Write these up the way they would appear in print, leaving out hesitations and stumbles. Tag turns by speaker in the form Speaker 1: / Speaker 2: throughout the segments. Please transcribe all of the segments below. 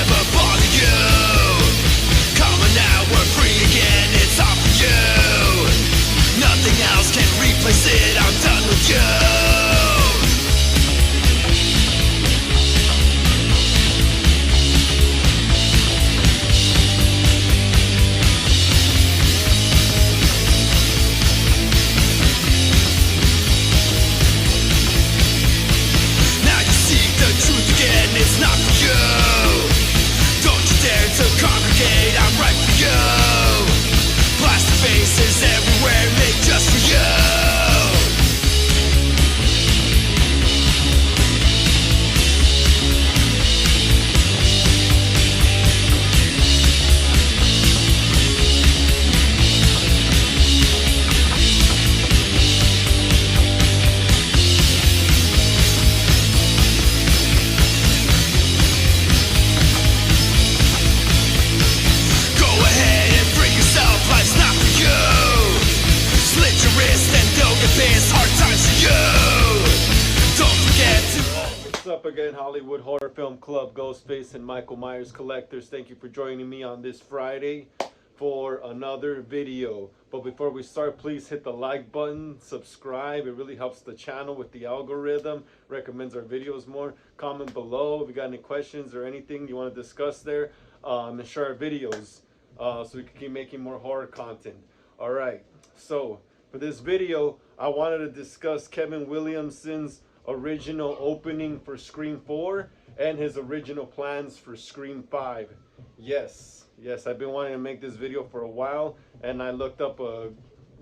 Speaker 1: never bother you. Come on now, we're free again, it's all for you. Nothing else can replace it, I'm done with you. It's not for you. Don't you dare to congregate, I'm right for you. Plastic faces everywhere made just for you.
Speaker 2: Again, Hollywood Horror Film Club, Ghostface and Michael Myers collectors, thank you for joining me on this Friday for another video. But before we start, please hit the like button, subscribe. It really helps the channel with the algorithm, recommends our videos more. Comment below if you got any questions or anything you want to discuss there, and share our videos so we can keep making more horror content. Alright, so for this video I wanted to discuss Kevin Williamson's original opening for Scream 4 and his original plans for Scream 5. Yes, I've been wanting to make this video for a while, and I looked up a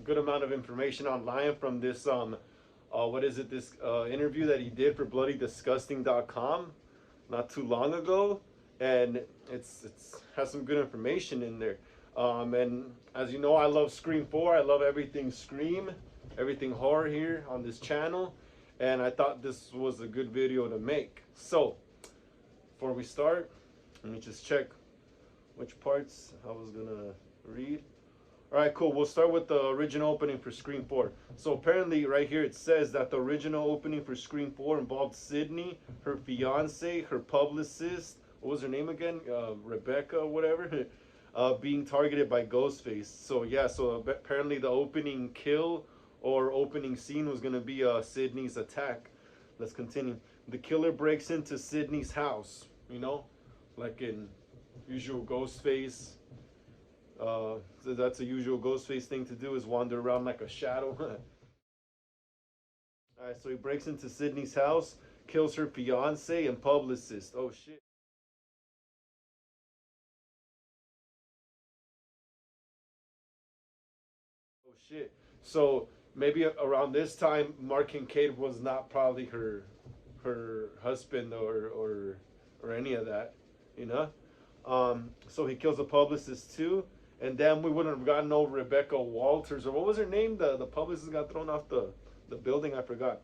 Speaker 2: good amount of information online from this interview that he did for bloodydisgusting.com not too long ago, and it's has some good information in there. And as you know, I love Scream 4. I love everything Scream, everything horror here on this channel. And I thought this was a good video to make. So, before we start, let me just check which parts I was gonna read. Alright, cool. We'll start with the original opening for Scream 4. So apparently right here it says that the original opening for Scream 4 involved Sydney, her fiance, her publicist, what was her name again? Rebecca or whatever, being targeted by Ghostface. So yeah, so apparently the opening kill or opening scene was going to be Sydney's attack. Let's continue. The killer breaks into Sydney's house, you know, like in usual Ghostface. So that's a usual Ghostface thing to do, is wander around like a shadow. Alright, so he breaks into Sydney's house, kills her fiance and publicist. Oh shit. Oh shit. So maybe around this time, Mark Kincaid was not probably her husband or any of that, you know. So he kills a publicist too, and then we wouldn't have gotten no Rebecca Walters, or what was her name? The publicist got thrown off the building. I forgot.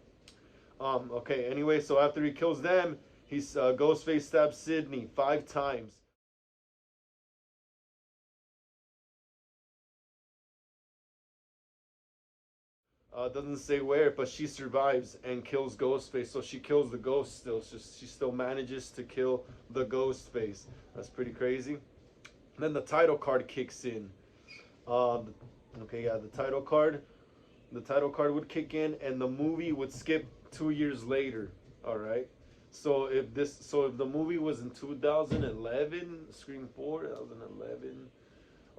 Speaker 2: Okay. Anyway, so after he kills them, he's Ghostface stabs Sydney 5 times. Doesn't say where, but she survives and kills Ghostface. So she kills the ghost still. So she still manages to kill the Ghostface. That's pretty crazy. And then the title card kicks in. Okay, yeah, the title card would kick in, and the movie would skip 2 years later. All right. So if the movie was in 2011, Scream 4, 2011.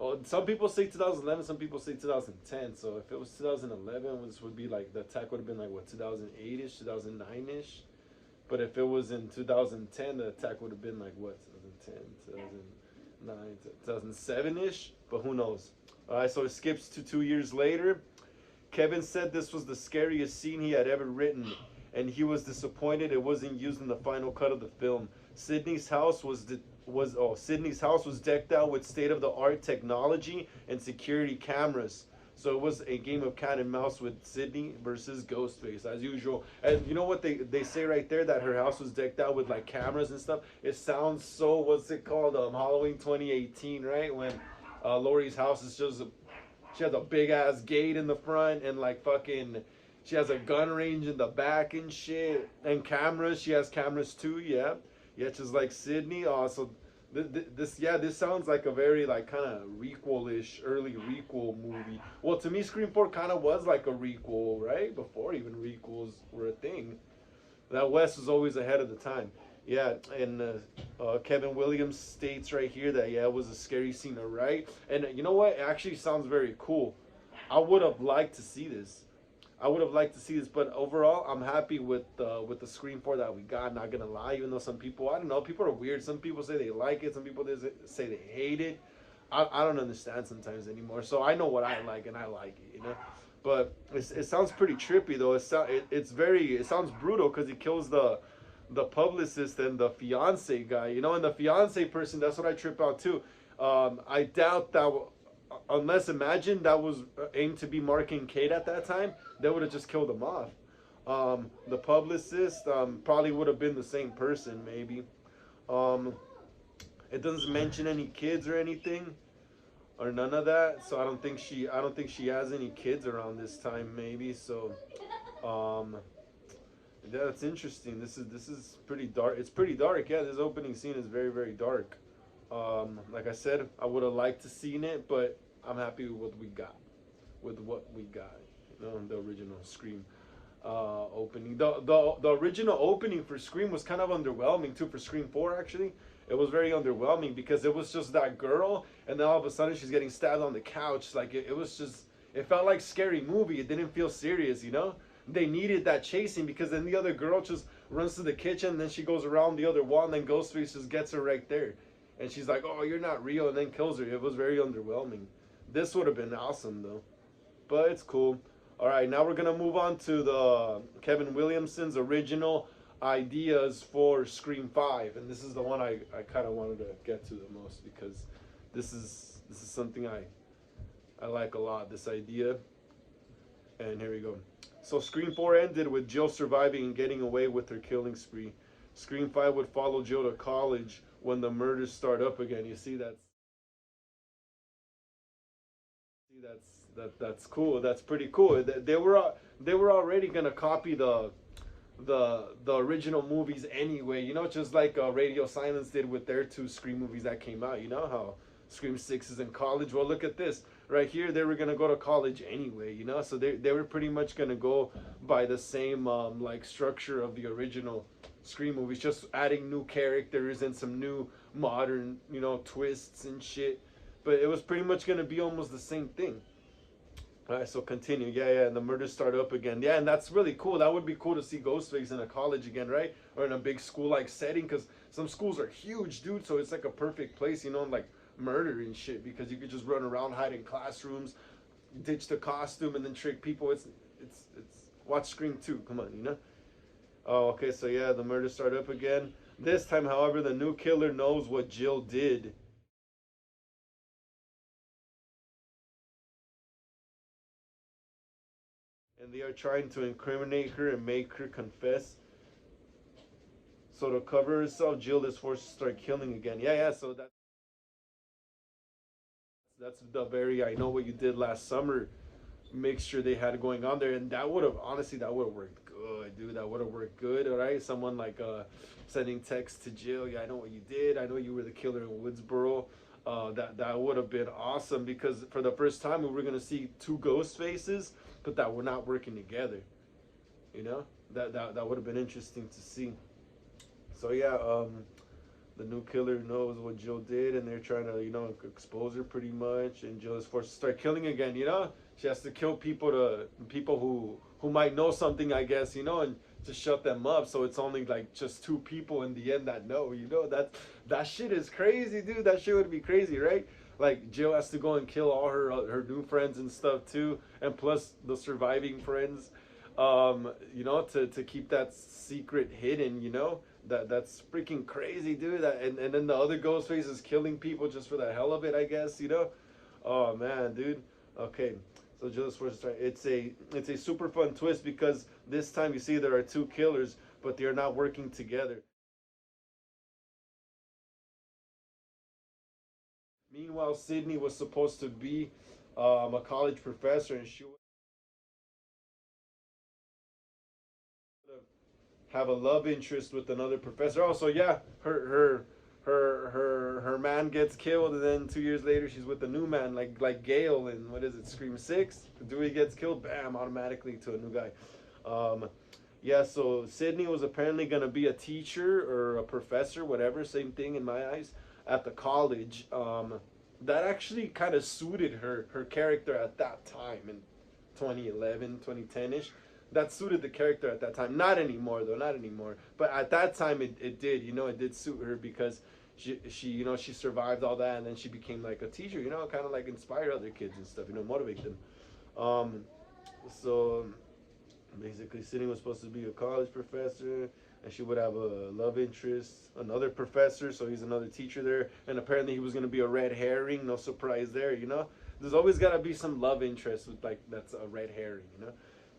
Speaker 2: Oh, some people say 2011, some people say 2010. So if it was 2011, this would be like, the attack would have been like, what, 2008-ish, 2009-ish? But if it was in 2010, the attack would have been like, what, 2010, 2009, 2007-ish? But who knows? Alright, so it skips to 2 years later. Kevin said this was the scariest scene he had ever written, and he was disappointed it wasn't used in the final cut of the film. Sydney's house was decked out with state-of-the-art technology and security cameras. So it was a game of cat and mouse with Sydney versus Ghostface, as usual. And you know what they say right there, that her house was decked out with like cameras and stuff? It sounds so, what's it called? Halloween 2018, right? When Laurie's house is just, she has a big ass gate in the front, and like fucking, she has a gun range in the back and shit. And cameras, she has cameras too, yeah. Yeah, just like Sydney. So This sounds like a very like kind of requel-ish, early requel movie. Well, to me, Scream 4 kind of was like a requel, right? Before even requels were a thing. That West was always ahead of the time. Yeah, and Kevin Williams states right here that yeah, it was a scary scene to write. And you know what? It actually sounds very cool. I would have liked to see this. I would have liked to see this, but overall, I'm happy with the Scream 4 that we got. Not gonna lie, even though some people, I don't know, people are weird. Some people say they like it. Some people say they hate it. I don't understand sometimes anymore. So I know what I like, and I like it, you know. But it sounds pretty trippy though. It sounds brutal because he kills the publicist and the fiance guy, you know, and the fiance person. That's what I trip out too. I doubt that. Unless imagine that was aimed to be Mark and Kate at that time, they would have just killed him off. The publicist probably would have been the same person, maybe. Um, it doesn't mention any kids or anything, or none of that. So I don't think she has any kids around this time, maybe. So, um, yeah, that's interesting. This is pretty dark. It's pretty dark. Yeah, this opening scene is very very dark. Like I said, I would have liked to seen it, but I'm happy with what we got. With what we got, you know, the original Scream opening. The original opening for Scream was kind of underwhelming too. For Scream 4, actually, it was very underwhelming because it was just that girl, and then all of a sudden she's getting stabbed on the couch. Like it was just, it felt like scary movie. It didn't feel serious, you know. They needed that chasing because then the other girl just runs to the kitchen, and then she goes around the other wall, and then Ghostface just gets her right there, and she's like, "Oh, you're not real," and then kills her. It was very underwhelming. This would have been awesome though, but it's cool. All right, now we're gonna move on to the Kevin Williamson's original ideas for Scream 5, and this is the one I kind of wanted to get to the most because this is something I like a lot. This idea, and here we go. So Scream 4 ended with Jill surviving and getting away with her killing spree. Scream 5 would follow Jill to college when the murders start up again. You see that's cool. That's pretty cool. They were already gonna copy the original movies anyway. You know, just like Radio Silence did with their two Scream movies that came out. You know how Scream 6 is in college. Well, look at this right here. They were gonna go to college anyway. You know, so they were pretty much gonna go by the same like structure of the original Scream movies, just adding new characters and some new modern, you know, twists and shit. But it was pretty much gonna be almost the same thing. All right, so continue. Yeah, and the murders start up again. Yeah, and that's really cool. That would be cool to see Ghostface in a college again, right? Or in a big school-like setting, because some schools are huge, dude. So it's like a perfect place, you know, like murder and shit, because you could just run around, hide in classrooms, ditch the costume, and then trick people. It's watch Scream 2. Come on, you know. Oh, okay. So yeah, the murders start up again. This time, however, the new killer knows what Jill did. And they are trying to incriminate her and make her confess. So to cover herself, Jill is forced to start killing again. Yeah. So that's the very I know what you did last summer mixture they had going on there, and that would have honestly that would have worked good, dude. That would have worked good. All right, someone like sending text to Jill. Yeah, I know what you did. I know you were the killer in Woodsboro. That would have been awesome because for the first time we were gonna see two ghost faces, but that were not working together. You know, that would have been interesting to see. So yeah, the new killer knows what Jill did, and they're trying to, you know, expose her pretty much. And Jill is forced to start killing again. You know, she has to kill people who might know something, I guess. You know, and to shut them up. So it's only like just two people in the end that know. You know, that shit is crazy, dude. That shit would be crazy, right? Like Jill has to go and kill all her new friends and stuff too, and plus the surviving friends. You know, to keep that secret hidden. You know, that's freaking crazy, dude. And then the other Ghostface is killing people just for the hell of it, I guess. You know. Oh man, dude. Okay. So just for it's a super fun twist because this time you see there are two killers, but they're not working together. Meanwhile, Sydney was supposed to be a college professor, and she would have a love interest with another professor. Also, yeah, her her man gets killed, and then 2 years later she's with a new man, like Gale in what is it, Scream 6. Dewey gets killed, bam, automatically to a new guy. Yeah, so Sydney was apparently gonna be a teacher or a professor, whatever, same thing in my eyes, at the college. That actually kind of suited her character at that time in 2011, 2010ish. That suited the character at that time. Not anymore though, not anymore. But at that time it did, it did suit her because she survived all that, and then she became like a teacher, kind of like inspire other kids and stuff, motivate them. So basically Sydney was supposed to be a college professor, and she would have a love interest, another professor, so he's another teacher there, and apparently he was going to be a red herring. No surprise there. There's always got to be some love interest with, like, that's a red herring.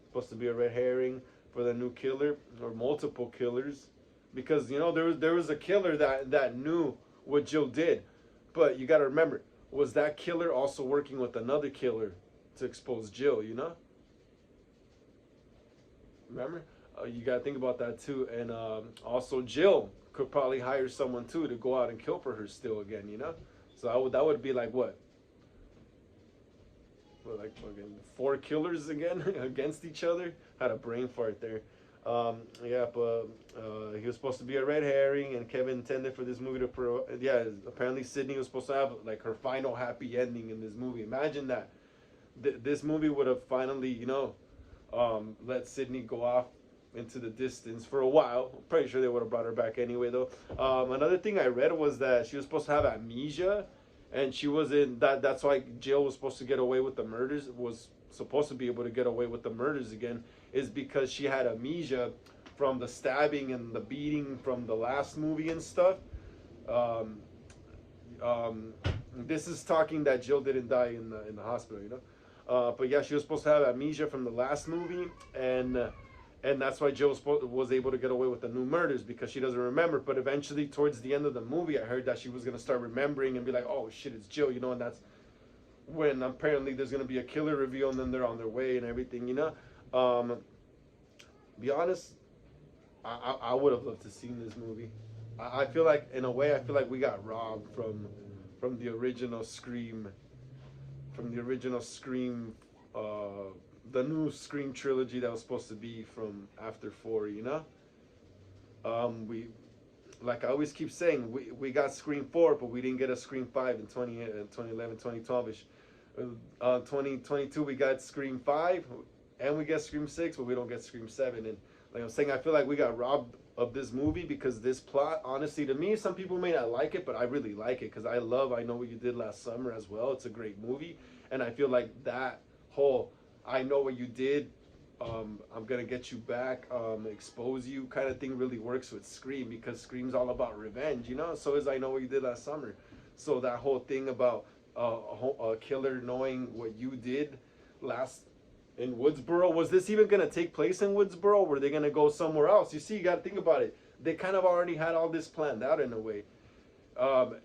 Speaker 2: Supposed to be a red herring for the new killer, or multiple killers, because there was a killer that knew what Jill did, but you got to remember, was that killer also working with another killer to expose Jill? Remember, you got to think about that too. And also Jill could probably hire someone too to go out and kill for her still again. So that would be like what, like fucking 4 killers again against each other. Had a brain fart there. Yeah, but he was supposed to be a red herring, and Kevin intended for this movie to apparently Sydney was supposed to have like her final happy ending in this movie. Imagine that. This movie would have finally, let Sydney go off into the distance for a while. I'm pretty sure they would have brought her back anyway, though. Another thing I read was that she was supposed to have amnesia, and she was in that. That's why Jill was supposed to get away with the murders. Was supposed to be able to get away with the murders again, is because she had amnesia from the stabbing and the beating from the last movie and stuff. This is talking that Jill didn't die in the hospital, but yeah, she was supposed to have amnesia from the last movie, and that's why Jill was able to get away with the new murders, because she doesn't remember. But eventually, towards the end of the movie, I heard that she was gonna start remembering and be like, "Oh shit, it's Jill," and that's when apparently there's gonna be a killer reveal, and then they're on their way and everything, Be honest, I would have loved to seen this movie. I feel like, in a way, we got robbed from the original Scream. From the original Scream, the new Scream trilogy that was supposed to be from after 4, we, like I always keep saying, we got Scream 4, but we didn't get a Scream 5 in 2011, 2012ish. 2022 we got Scream 5, and we get Scream 6, but we don't get Scream 7. And like I'm saying, I feel like we got robbed of this movie, because this plot, honestly, to me, some people may not like it, but I really like it, because I Know What You Did Last Summer as well. It's a great movie, and I feel like that whole I know what you did, I'm gonna get you back, expose you kind of thing really works with Scream, because Scream's all about revenge, so is I Know What You Did Last Summer. So that whole thing about a killer knowing what you did last in Woodsboro, was this even gonna take place in Woodsboro, or were they gonna go somewhere else? You see, you gotta think about it. They kind of already had all this planned out in a way.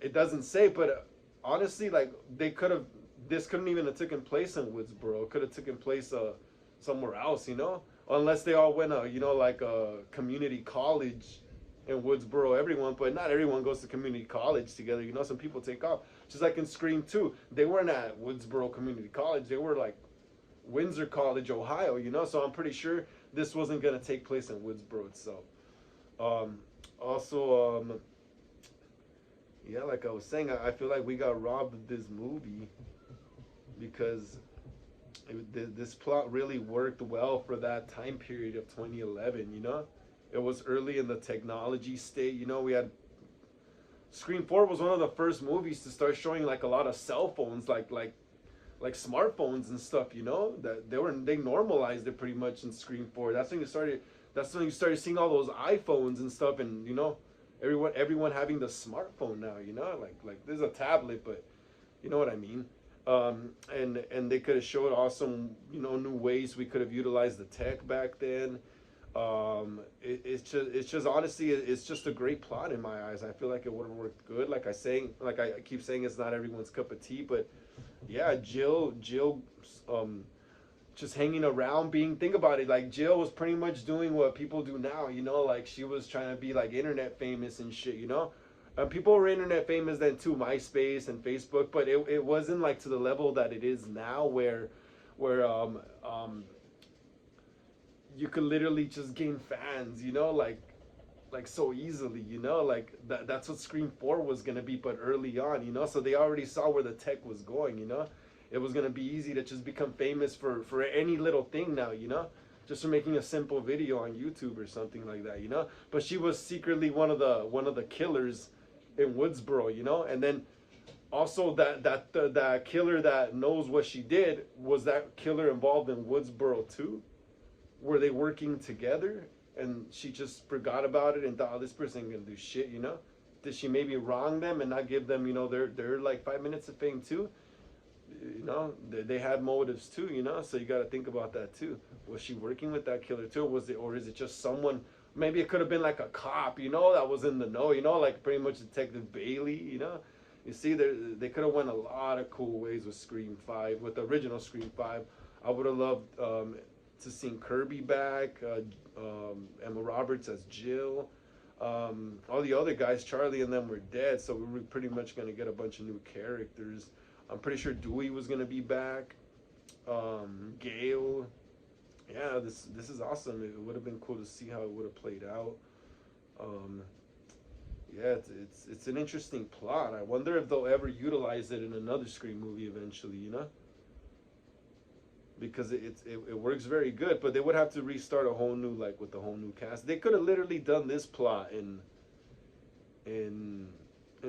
Speaker 2: It doesn't say, but honestly, like, this couldn't even have taken place in Woodsboro. It could have taken place somewhere else, unless they all went like a community college in Woodsboro, everyone, but not everyone goes to community college together, some people take off. Just like in Scream 2, they weren't at Woodsboro Community College, they were like Windsor College, Ohio, so I'm pretty sure this wasn't going to take place in Woodsboro itself. Also, yeah, like I was saying, I feel like we got robbed of this movie, because this plot really worked well for that time period of 2011, It was early in the technology state, we had Scream 4 was one of the first movies to start showing like a lot of cell phones, like smartphones and stuff, that they normalized it pretty much in Scream 4. That's when you started seeing all those iPhones and stuff, and everyone having the smartphone now, like there's a tablet, but you know what I mean. And they could have showed awesome, new ways we could have utilized the tech back then. It's just honestly, it's just a great plot in my eyes. I feel like it would have worked good. Like I keep saying, it's not everyone's cup of tea, but yeah, Jill, just hanging around, think about it, like Jill was pretty much doing what people do now, like she was trying to be like internet famous and shit, People were internet famous then too, MySpace and Facebook, but it wasn't like to the level that it is now, where you could literally just gain fans, like so easily, like that's what Scream 4 was gonna be, but early on, so they already saw where the tech was going, it was gonna be easy to just become famous for any little thing now, just for making a simple video on YouTube or something like that, But she was secretly one of the killers in Woodsboro, and then also that killer that knows what she did, was that killer involved in Woodsboro too? Were they working together and she just forgot about it and thought, oh, this person ain't gonna do shit, Did she maybe wrong them and not give them, their like 5 minutes of fame too? They had motives too, so you got to think about that too. Was she working with that killer too? Or is it just someone? Maybe it could have been like a cop, that was in the know, like pretty much Detective Bailey, You see, they could have went a lot of cool ways with Scream 5, with the original Scream 5. I would have loved to seen Kirby back, Emma Roberts as Jill. All the other guys, Charlie and them, were dead, so we were pretty much going to get a bunch of new characters. I'm pretty sure Dewey was going to be back. Gail. Yeah, this is awesome. It would have been cool to see how it would have played out. Yeah, it's an interesting plot. I wonder if they'll ever utilize it in another Scream movie eventually, Because it works very good, but they would have to restart a whole new, like, with the whole new cast. They could have literally done this plot in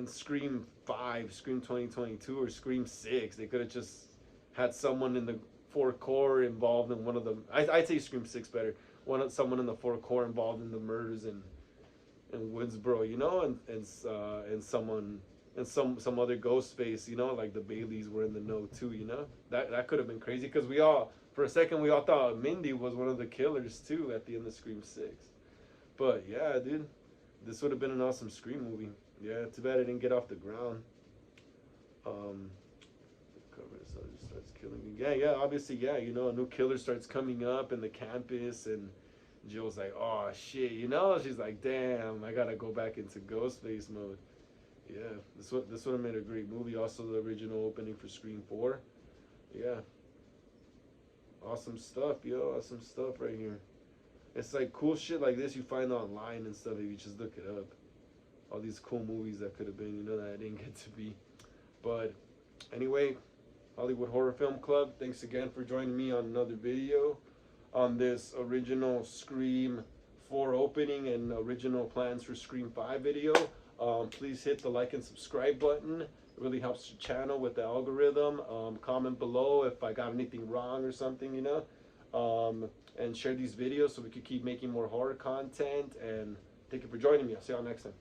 Speaker 2: Scream 5, Scream 2022, or Scream 6. They could have just had someone in the 4 core involved in one of them. I'd say Scream 6 better. Someone in the 4 core involved in the murders in Woodsboro, and someone and some other ghost face, like the Baileys were in the know too, That could have been crazy, because for a second we all thought Mindy was one of the killers too at the end of Scream 6. But yeah, dude, this would have been an awesome Scream movie. Yeah, too bad it didn't get off the ground. Cover, so it just starts killing. Yeah, obviously, yeah, a new killer starts coming up in the campus, and Jill's like, oh shit, she's like, damn, I gotta go back into Ghostface mode. Yeah, this would have made a great movie. Also, the original opening for Scream 4. Yeah, awesome stuff, yo, awesome stuff right here. It's like cool shit like this you find online and stuff if you just look it up. All these cool movies that could have been, that I didn't get to be. But anyway, Hollywood Horror Film Club, thanks again for joining me on another video on this original Scream 4 opening and original plans for Scream 5 video. Please hit the like and subscribe button. It really helps the channel with the algorithm. Comment below if I got anything wrong or something, and share these videos so we can keep making more horror content. And thank you for joining me. I'll see y'all next time.